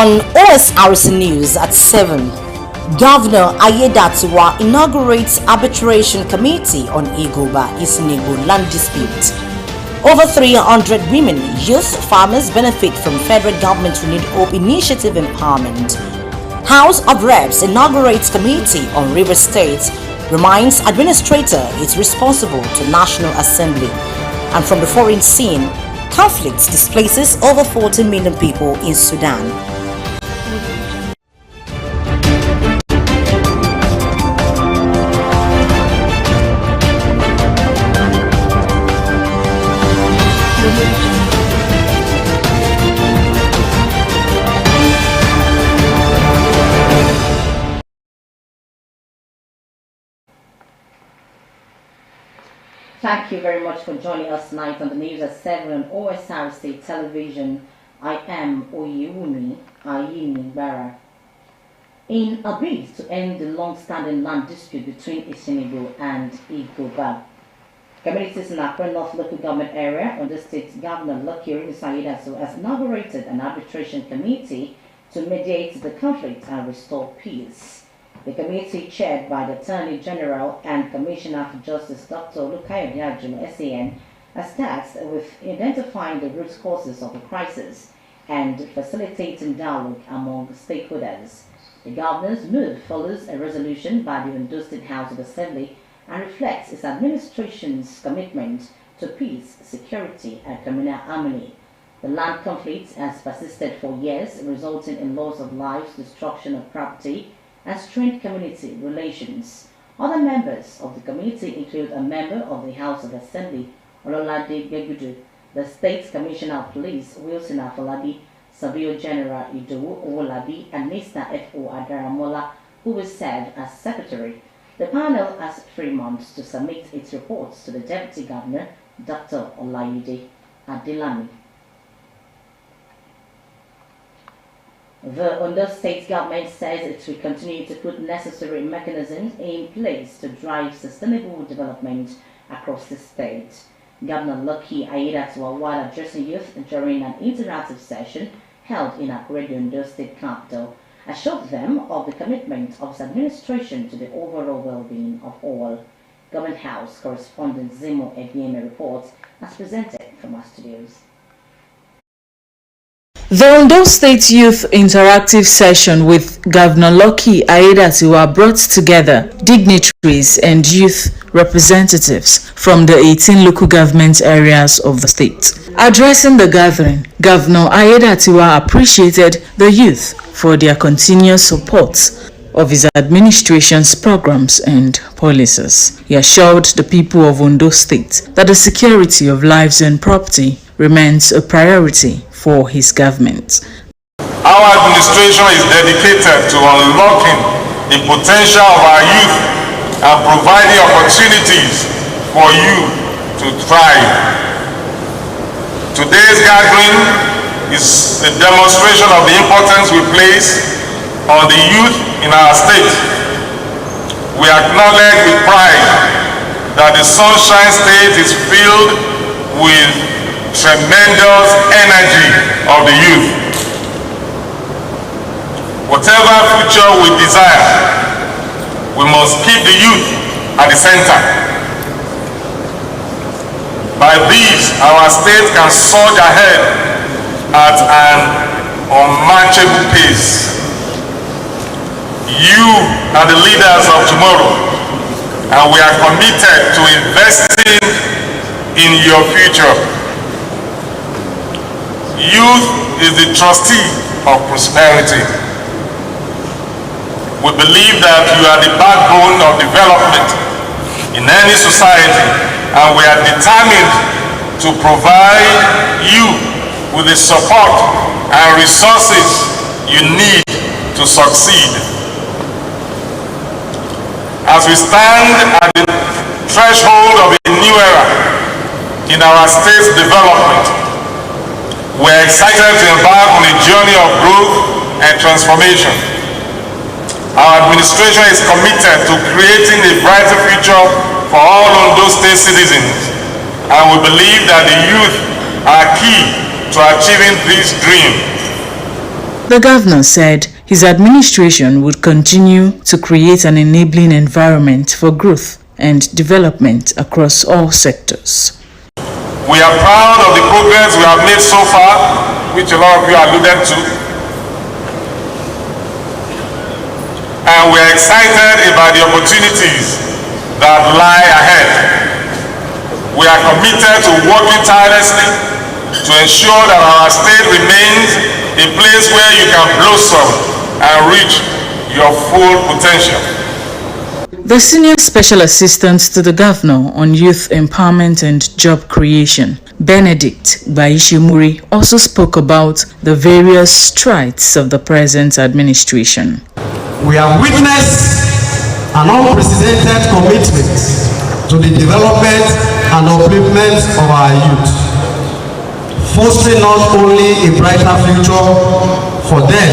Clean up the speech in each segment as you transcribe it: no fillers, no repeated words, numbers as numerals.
On Osrc News at 7, Governor Ayedatiwa inaugurates arbitration committee on Igboba Isinibo land dispute. Over 300 women, youth, farmers benefit from federal government Renewed Hope Initiative empowerment. House of Reps inaugurates committee on River State, reminds administrator is responsible to National Assembly. And from the foreign scene, conflicts displaces over 40 million people in Sudan. Thank you very much for joining us tonight on the news at 7 on Osrc television. I am Oyewumi Ayinibara. In a bid to end the long-standing land dispute between Isinibo and Igboba, communities in Accra North local government area under state Governor Lucky Orisanyadaso has inaugurated an arbitration committee to mediate the conflict and restore peace. The committee, chaired by the Attorney General and Commissioner for Justice Dr. Olukayode Ajumo, SAN, has tasked with identifying the root causes of the crisis and facilitating dialogue among stakeholders. The governor's move follows a resolution by the Ondo State House of Assembly and reflects its administration's commitment to peace, security, and communal harmony. The land conflict has persisted for years, resulting in loss of lives, destruction of property, and strained community relations. Other members of the committee include a member of the House of Assembly, Ololade Gegudu, the State Commissioner of Police, Wilson Afolabi, Savio General Idowu Owolabi, and Mr. F.O. Adaramola, who will serve as Secretary. The panel has 3 months to submit its reports to the Deputy Governor, Dr. Olayide Adelami. The Ondo State government says it will continue to put necessary mechanisms in place to drive sustainable development across the state. Governor Lucky Ayedatiwa, while addressing youth during an interactive session held in Accra, Ondo State capital, assured them of the commitment of his administration to the overall well-being of all. Government House correspondent Zimo Ebieme reports as presented from our studios. The Ondo State Youth Interactive Session with Governor Lucky Ayedatiwa brought together dignitaries and youth representatives from the 18 local government areas of the state. Addressing the gathering, Governor Ayedatiwa appreciated the youth for their continuous support of his administration's programs and policies. He assured the people of Ondo State that the security of lives and property remains a priority for his government. Our administration is dedicated to unlocking the potential of our youth and providing opportunities for you to thrive. Today's gathering is a demonstration of the importance we place on the youth in our state. We acknowledge with pride that the Sunshine State is filled with tremendous energy of the youth. Whatever future we desire, we must keep the youth at the center. By this, our state can surge ahead at an unmatchable pace. You are the leaders of tomorrow, and we are committed to investing in your future. Youth is the trustee of prosperity. We believe that you are the backbone of development in any society, and we are determined to provide you with the support and resources you need to succeed. As we stand at the threshold of a new era in our state's development, we are excited to embark on a journey of growth and transformation. Our administration is committed to creating a brighter future for all Ondo State citizens, and we believe that the youth are key to achieving this dream. The governor said his administration would continue to create an enabling environment for growth and development across all sectors. We are proud of the progress we have made so far, which a lot of you alluded to. And we are excited about the opportunities that lie ahead. We are committed to working tirelessly to ensure that our state remains a place where you can blossom and reach your full potential. The Senior Special Assistant to the Governor on Youth Empowerment and Job Creation, Benedict Baishimuri, also spoke about the various strides of the present administration. We have witnessed an unprecedented commitment to the development and upliftment of our youth, fostering not only a brighter future for them,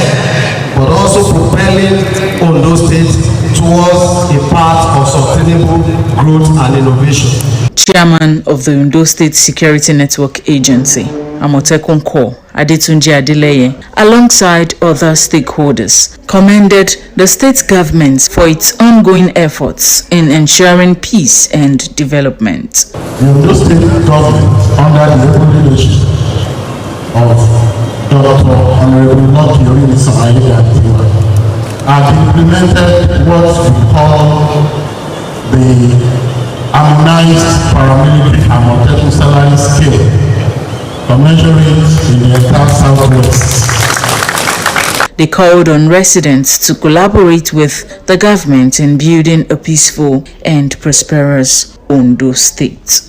but also propelling Ondo State towards a path of sustainable growth and innovation. Chairman of the Ondo State Security Network Agency, Amotekun Ko Adetunji Adeleye, alongside other stakeholders, commended the state government for its ongoing efforts in ensuring peace and development. The Ondo State government, under the leadership of Dr. Honorable Lucky Aiyedatiwa, have implemented what we call the harmonized paramilitary Amotekun salary scale, commensurate in the entire Southwest. They called on residents to collaborate with the government in building a peaceful and prosperous Ondo State.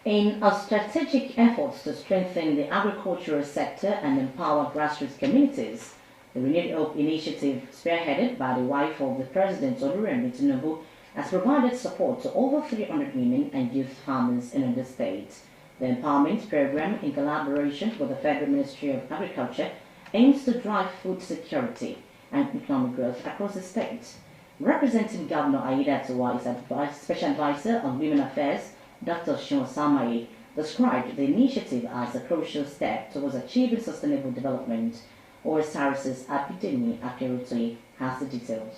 In a strategic effort to strengthen the agricultural sector and empower grassroots communities, the Renewed Hope initiative, spearheaded by the wife of the President Oluremi Tinubu, has provided support to over 300 women and youth farmers in the state. The empowerment program, in collaboration with the Federal Ministry of Agriculture, aims to drive food security and economic growth across the state. Representing Governor Aiyedatiwa is Special Advisor on Women Affairs, Dr. Samaye, described the initiative as a crucial step towards achieving sustainable development. Osrc's Abidemi Akerutoye has the details.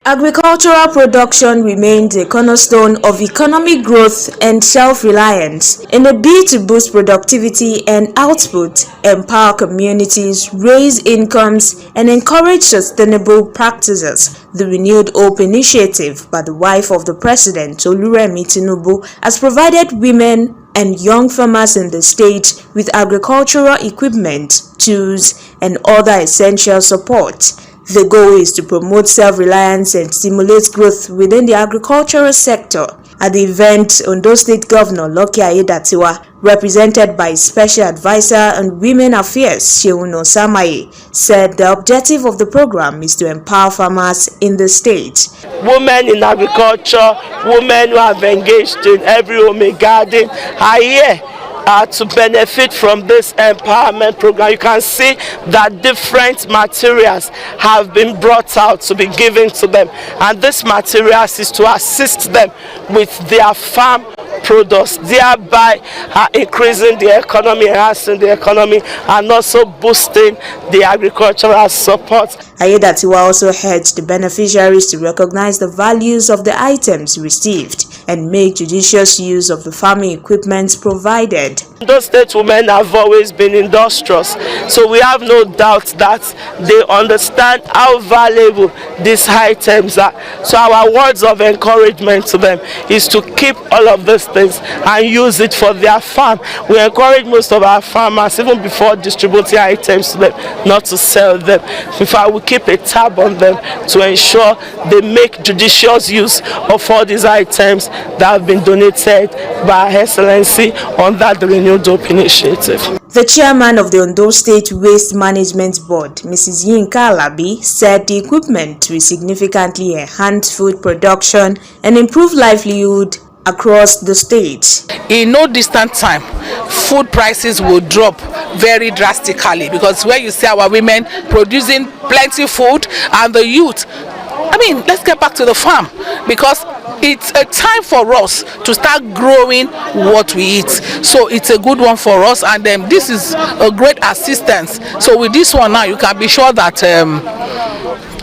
Agricultural production remains a cornerstone of economic growth and self-reliance. In a bid to boost productivity and output, empower communities, raise incomes, and encourage sustainable practices, the Renewed Hope initiative by the wife of the President, Oluremi Tinubu, has provided women and young farmers in the state with agricultural equipment, tools, and other essential support. The goal is to promote self-reliance and stimulate growth within the agricultural sector. At the event, Ondo State Governor Lucky Aiyedatiwa, represented by Special Advisor on Women Affairs Seun Osamaye, said the objective of the program is to empower farmers in the state. Women in agriculture, women who have engaged in every home garden are here to benefit from this empowerment program. You can see that different materials have been brought out to be given to them, and this materials is to assist them with their farm products, thereby increasing the economy, enhancing the economy, and also boosting the agricultural support. Aiyedatiwa also urged the beneficiaries to recognize the values of the items received and make judicious use of the farming equipment provided. Those state women have always been industrious, so we have no doubt that they understand how valuable these items are. So our words of encouragement to them is to keep all of these things and use it for their farm. We encourage most of our farmers, even before distributing items to them, not to sell them. In fact, we keep a tab on them to ensure they make judicious use of all these items that have been donated by Her Excellency under the Renewed Hope initiative. The chairman of the Ondo State Waste Management Board, Mrs. Yinka Alabi, said the equipment will significantly enhance food production and improve livelihood across the state. In no distant time, food prices will drop very drastically, because where you see our women producing plenty food and the youth let's get back to the farm, because it's a time for us to start growing what we eat. So it's a good one for us, and this is a great assistance. So with this one now, you can be sure that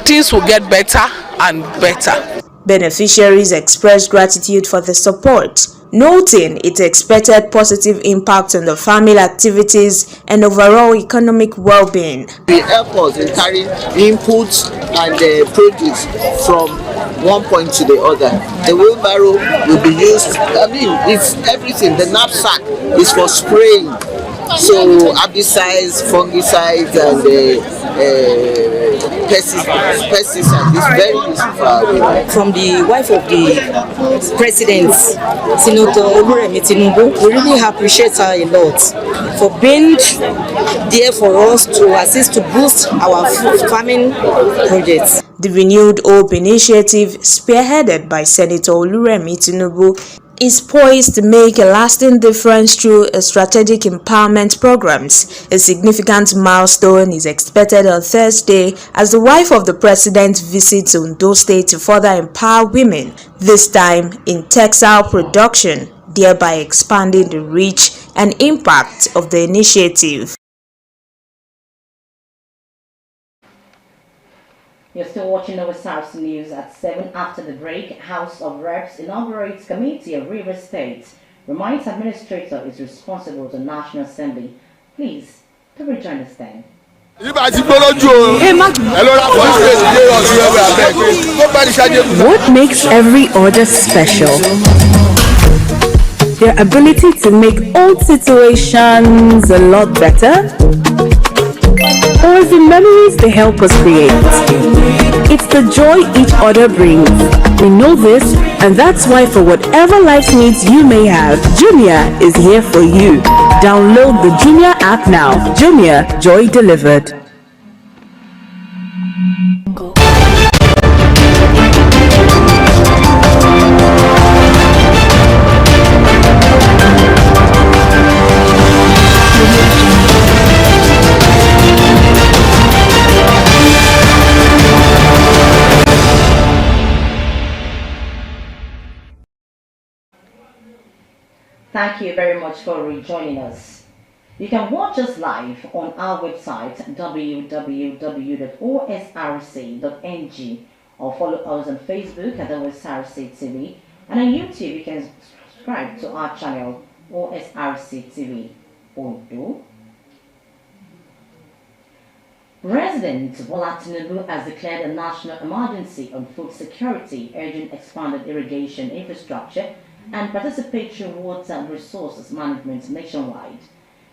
things will get better and better. Beneficiaries expressed gratitude for the support, noting its expected positive impact on the family activities and overall economic well-being. They help us in carrying inputs and produce from one point to the other. The wheelbarrow will be used, it's everything. The knapsack is for spraying, so herbicides, fungicides, and pesticides is very useful for our women. From the wife of the president, Senator Oluremi Tinubu, we really appreciate her a lot for being there for us to assist to boost our farming projects. The Renewed Hope initiative, spearheaded by Senator Oluremi Tinubu, is poised to make a lasting difference through a strategic empowerment programs. A significant milestone is expected on Thursday as the wife of the president visits Ondo State to further empower women, this time in textile production, thereby expanding the reach and impact of the initiative. You're still watching Osrc News at 7. After the break, House of Reps inaugurates Committee of River State. Reminds Administrator is responsible to National Assembly. Please, to rejoin us then. What makes every order special? Their ability to make old situations a lot better? Or is the memories they help us create? It's the joy each order brings. We know this, and that's why for whatever life needs you may have, Jumia is here for you. Download the Jumia app now. Jumia, joy delivered. Thank you very much for rejoining us. You can watch us live on our website www.osrc.ng or follow us on Facebook at Osrc TV, and on YouTube you can subscribe to our channel Osrc TV Ondo. President Bola Tinubu has declared a national emergency on food security, urging expanded irrigation infrastructure and participatory water resources management nationwide.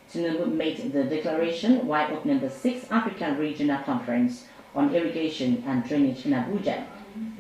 Tinubu made the declaration while opening the 6th African Regional Conference on Irrigation and Drainage in Abuja.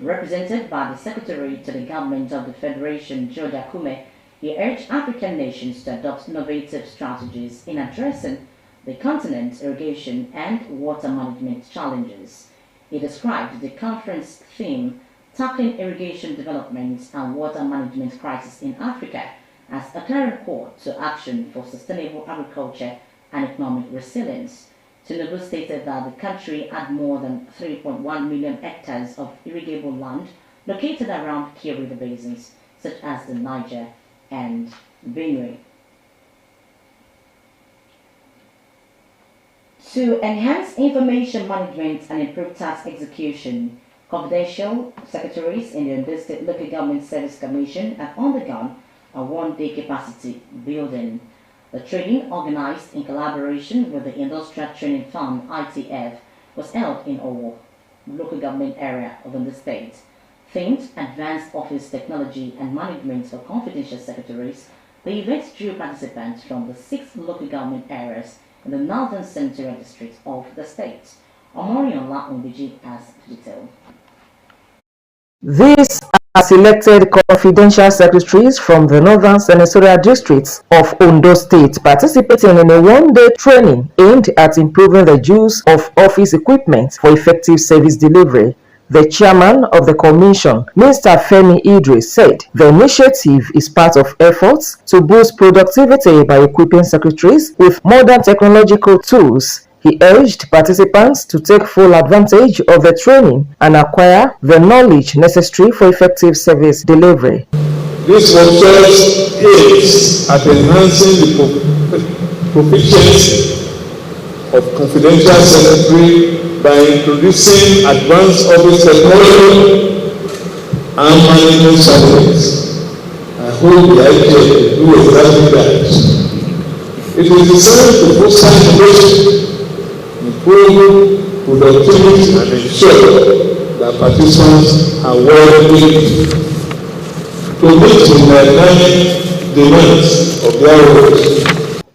Represented by the Secretary to the Government of the Federation, George Akume, he urged African nations to adopt innovative strategies in addressing the continent's irrigation and water management challenges. He described the conference theme, Tackling Irrigation Development and Water Management Crisis in Africa, as a clarion call to action for sustainable agriculture and economic resilience. Tinubu stated that the country had more than 3.1 million hectares of irrigable land located around key river basins, such as the Niger and Benue. To enhance information management and improve tax execution, confidential secretaries in the Ondo State Local Government Service Commission have undergone a one-day capacity building. The training, organized in collaboration with the Industrial Training Fund (ITF), was held in Owo, local government area of the state. Themed Advanced Office Technology and Management for Confidential Secretaries, the event drew participants from the 6 local government areas in the northern central district of the state. Omoriola Ombiji has detailed. These are selected confidential secretaries from the northern senatorial districts of Ondo State participating in a one-day training aimed at improving the use of office equipment for effective service delivery. The chairman of the commission, Mr. Femi Idris, said the initiative is part of efforts to boost productivity by equipping secretaries with modern technological tools He urged participants to take full advantage of the training and acquire the knowledge necessary for effective service delivery. This workshop aims at enhancing the proficiency of confidential secretary by introducing advanced office technology and management challenges. I hope the idea will do exactly that. It is designed to foster innovation, improve productivity, and ensure that participants are well equipped to meet the dynamic demands of their roles.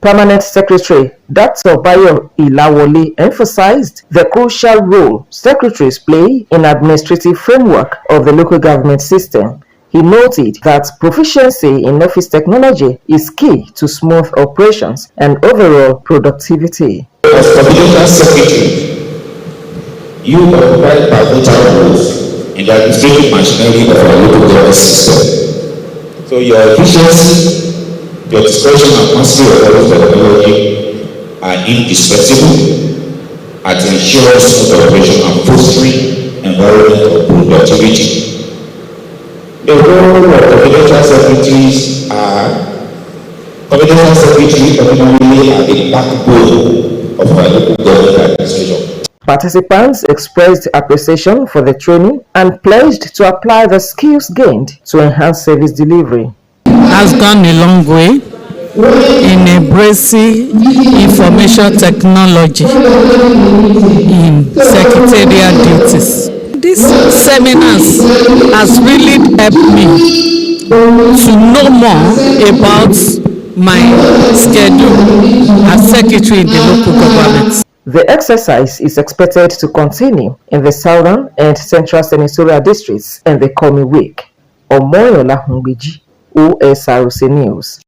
Permanent Secretary Dr. Bayo Ilawole emphasized the crucial role secretaries play in administrative framework of the local government system. He noted that proficiency in office technology is key to smooth operations and overall productivity. As Confidential Secretary, you occupy pivotal roles in the administrative machinery of our local government system. So your efficiency, your discretion and mastery of office technology are indispensable at ensuring smooth operation and fostering environment of productivity. The role of confidential secretaries ordinarily are the backbone of our local government administration. Participants expressed appreciation for the training and pledged to apply the skills gained to enhance service delivery. Has gone a long way in embracing information technology in secretarial duties. This seminars has really helped me to know more about my schedule as secretary in the local government. The exercise is expected to continue in the southern and central senatorial districts in the coming week. Omoyola Hungbiji, Osrc News.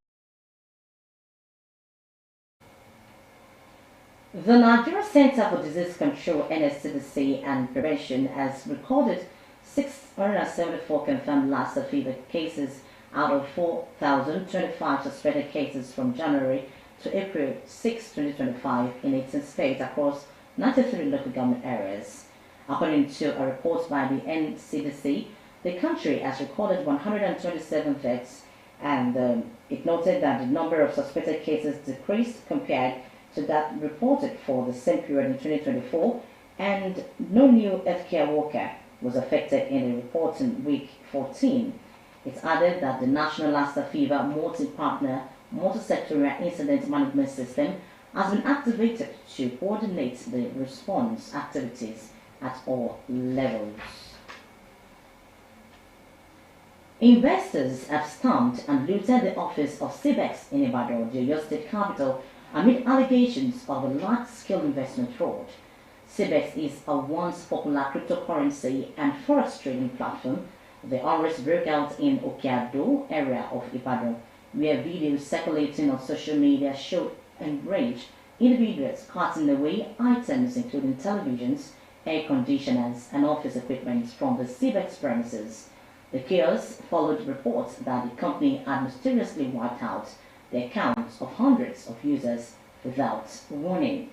The Nigeria Center for Disease Control, NSCDC, and Prevention has recorded 674 confirmed Lassa fever cases out of 4,025 suspected cases from January to April 6, 2025 in 18 states across 93 local government areas. According to a report by the NCDC, the country has recorded 127 deaths, and it noted that the number of suspected cases decreased compared to that reported for the same period in 2024, and no new healthcare worker was affected in the reporting week 14. It added that the National Lassa Fever Multi-Partner Multi-Sectorial Incident Management System has been activated to coordinate the response activities at all levels. Investors have stormed and looted the office of CBEX in Ibadan, the Oyo State capital, amid allegations of a large-scale investment fraud. CBEX is a once popular cryptocurrency and forex trading platform. The unrest broke out in Okeado area of Ibadan, where videos circulating on social media showed enraged individuals carting away items including televisions, air conditioners, and office equipment from the CBEX premises. The chaos followed reports that the company had mysteriously wiped out the accounts of hundreds of users without warning.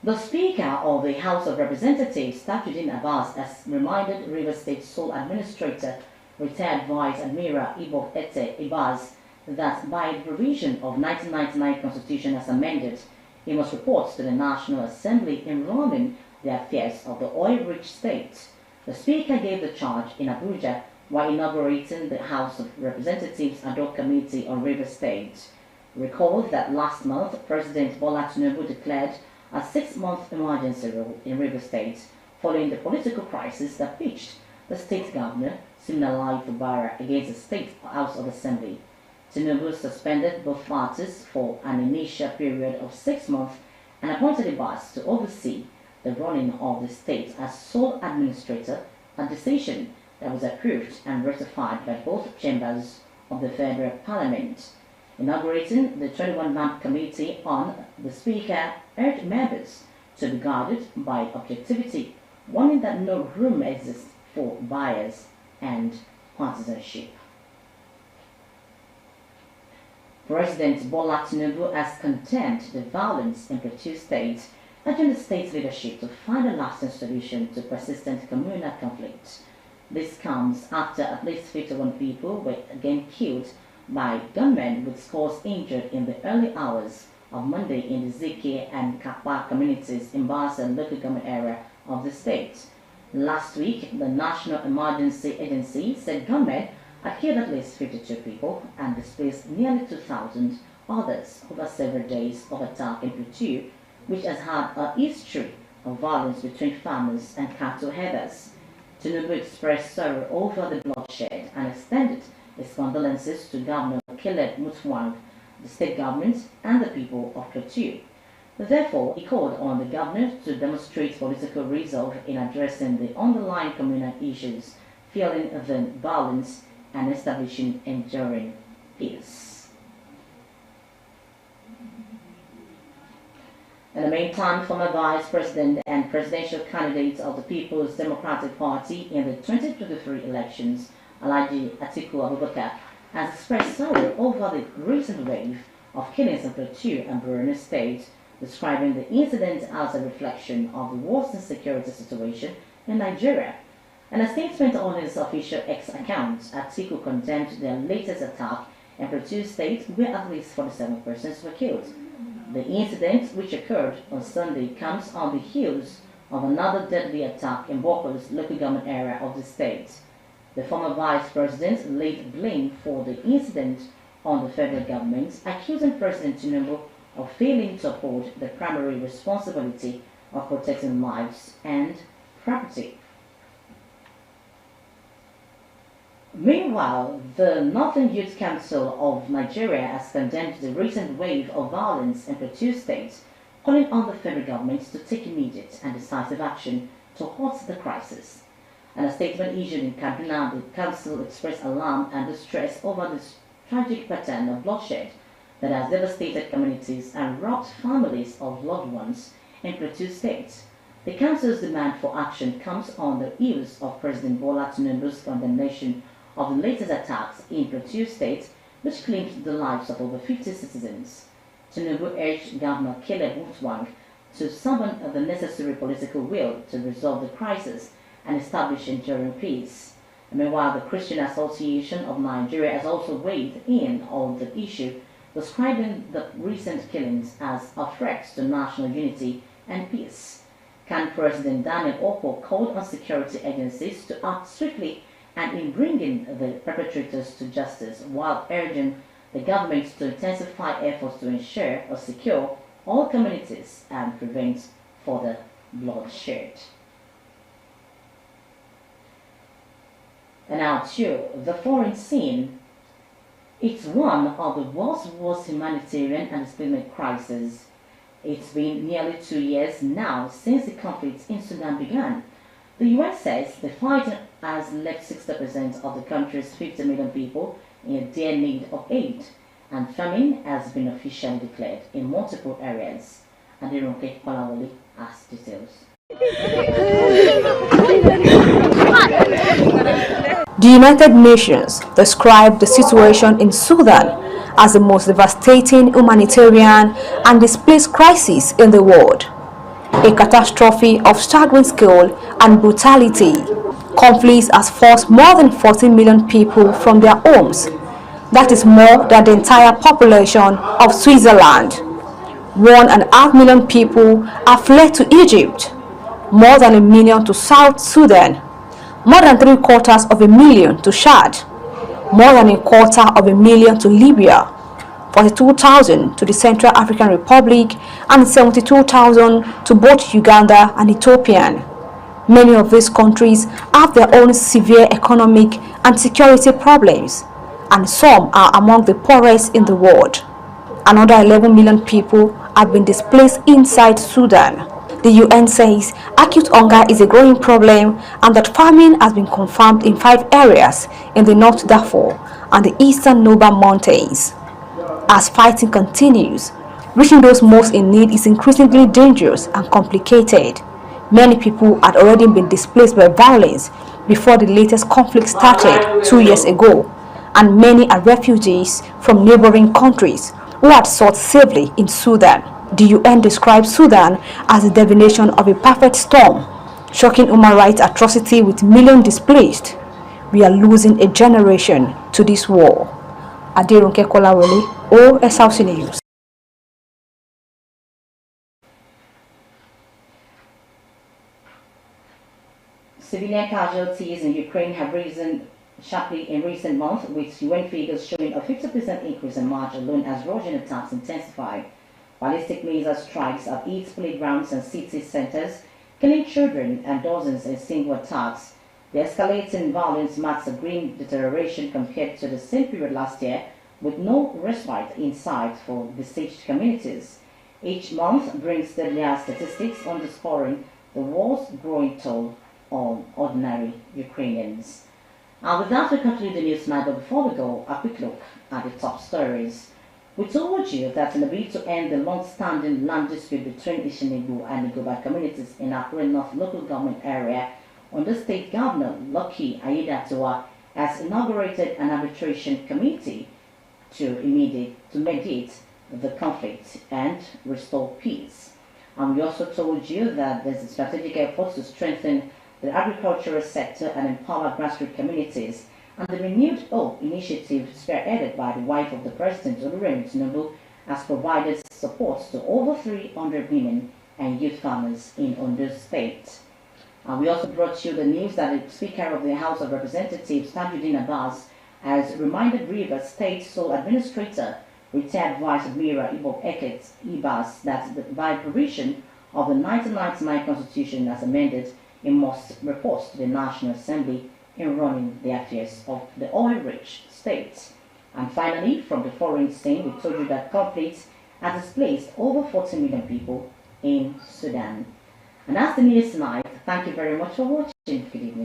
The Speaker of the House of Representatives, Tajuddin Abbas, has reminded Rivers State Sole Administrator, retired Vice Admiral Ibo Ete Ibaz, that by the provision of 1999 Constitution as amended, he must report to the National Assembly in running the affairs of the oil-rich state. The Speaker gave the charge in Abuja while inaugurating the House of Representatives ad hoc committee on Rivers State. Recall that last month, President Bola Tinubu declared a 6-month emergency rule in Rivers State following the political crisis that pitched the state governor, Siminalayi Fubara, against the State House of Assembly. Tinubu suspended both parties for an initial period of 6 months and appointed Abbas to oversee the running of the state as sole administrator, a decision that was approved and ratified by both chambers of the Federal Parliament. Inaugurating the 21-man committee on, the Speaker urged members to be guided by objectivity, warning that no room exists for bias and partisanship. President Bola Tinubu has condemned the violence in Plateau State, urging the state's leadership to find a lasting solution to persistent communal conflict. This comes after at least 51 people were again killed by gunmen with scores injured in the early hours of Monday in the Zeke and Kapa communities in Basa local government area of the state. Last week, the National Emergency Agency said gunmen had killed at least 52 people and displaced nearly 2,000 others over several days of attack in Plateau, which has had a history of violence between farmers and cattle herders. Tinubu expressed sorrow over the bloodshed and extended his condolences to Governor Caleb Mutfwang, the state government, and the people of Plateau. Therefore, he called on the governor to demonstrate political resolve in addressing the underlying communal issues, fueling the violence and establishing enduring peace. In the meantime, former Vice President and presidential candidate of the People's Democratic Party in the 2023 elections, Alhaji Atiku Abubakar, has expressed sorrow over the recent wave of killings in Plateau and Borno State, describing the incident as a reflection of the worsened security situation in Nigeria. In a statement on his official X account, Atiku condemned the latest attack in Plateau State, where at least 47 persons were killed. The incident, which occurred on Sunday, comes on the heels of another deadly attack in Boko's local government area of the state. The former vice president laid blame for the incident on the federal government, accusing President Tinubu of failing to uphold the primary responsibility of protecting lives and property. Meanwhile, the Northern Youth Council of Nigeria has condemned the recent wave of violence in Plateau State, calling on the federal government to take immediate and decisive action to halt the crisis. In a statement issued in Kaduna, the council expressed alarm and distress over this tragic pattern of bloodshed that has devastated communities and robbed families of loved ones in Plateau State. The council's demand for action comes on the heels of President Bola Tinubu's condemnation of the latest attacks in Plateau State, which claimed the lives of over 50 citizens. Tinubu urged Governor Caleb Mutfwang to summon the necessary political will to resolve the crisis and establish enduring peace. Meanwhile, the Christian Association of Nigeria has also weighed in on the issue, describing the recent killings as a threat to national unity and peace. Can President Daniel Okko called on security agencies to act swiftly and in bringing the perpetrators to justice, while urging the government to intensify efforts to ensure or secure all communities and prevent further bloodshed. And now to the foreign scene. It's one of the worst humanitarian and displacement crises. It's been nearly 2 years now since the conflict in Sudan began. The UN says the fighting has left 60% of the country's 50 million people in dire need of aid, and famine has been officially declared in multiple areas. Aderonke Kolawole has details. The United Nations described the situation in Sudan as the most devastating humanitarian and displaced crisis in the world. A catastrophe of staggering scale and brutality. Conflict has forced more than 14 million people from their homes. That is more than the entire population of Switzerland. 1.5 million people have fled to Egypt, more than 1 million to South Sudan, more than 750,000 to Chad, more than 250,000 to Libya, 42,000 to the Central African Republic, and 72,000 to both Uganda and Ethiopia. Many of these countries have their own severe economic and security problems, and some are among the poorest in the world. Another 11 million people have been displaced inside Sudan. The UN says acute hunger is a growing problem and that famine has been confirmed in 5 areas in the North Darfur and the eastern Nuba Mountains. As fighting continues, reaching those most in need is increasingly dangerous and complicated. Many people had already been displaced by violence before the latest conflict started 2 years ago, and many are refugees from neighboring countries who had sought safely in Sudan. The UN described Sudan as the definition of a perfect storm, shocking human rights atrocity with millions displaced. We are losing a generation to this war. Adirunke Kolawole, Osrc News. Civilian casualties in Ukraine have risen sharply in recent months, with UN figures showing a 50% increase in March alone as Russian attacks intensified. Ballistic missile strikes have hit playgrounds and city centers, killing children and dozens in single attacks. The escalating violence marks a grim deterioration compared to the same period last year, with no respite in sight for besieged communities. Each month brings deadlier statistics underscoring the war's growing toll on ordinary Ukrainians. And with that, we conclude the news tonight, but before we go, a quick look at the top stories. We told you that in a bid to end the long-standing land dispute between Ishinigbo and Igoba communities in Akure North local government area, Ondo State Governor Lucky Aiyedatiwa has inaugurated an arbitration committee to mediate the conflict and restore peace. And we also told you that there's a strategic effort to strengthen the agricultural sector and empower grassroots communities, and the Renewed Hope initiative, spearheaded by the wife of the President, Oluremi Tinubu, has provided support to over 300 women and youth farmers in Ondo State. And we also brought you the news that the Speaker of the House of Representatives, Tajuddin Abbas, has reminded Rivers State Sole Administrator, retired Vice Admiral Ibob Eket Ibas, that by provision of the 1999 Constitution as amended, he must report to the National Assembly in running the affairs of the oil-rich states. And finally, from the foreign scene, we told you that conflict has displaced over 40 million people in Sudan. And that's the news tonight. Thank you very much for watching. Good evening.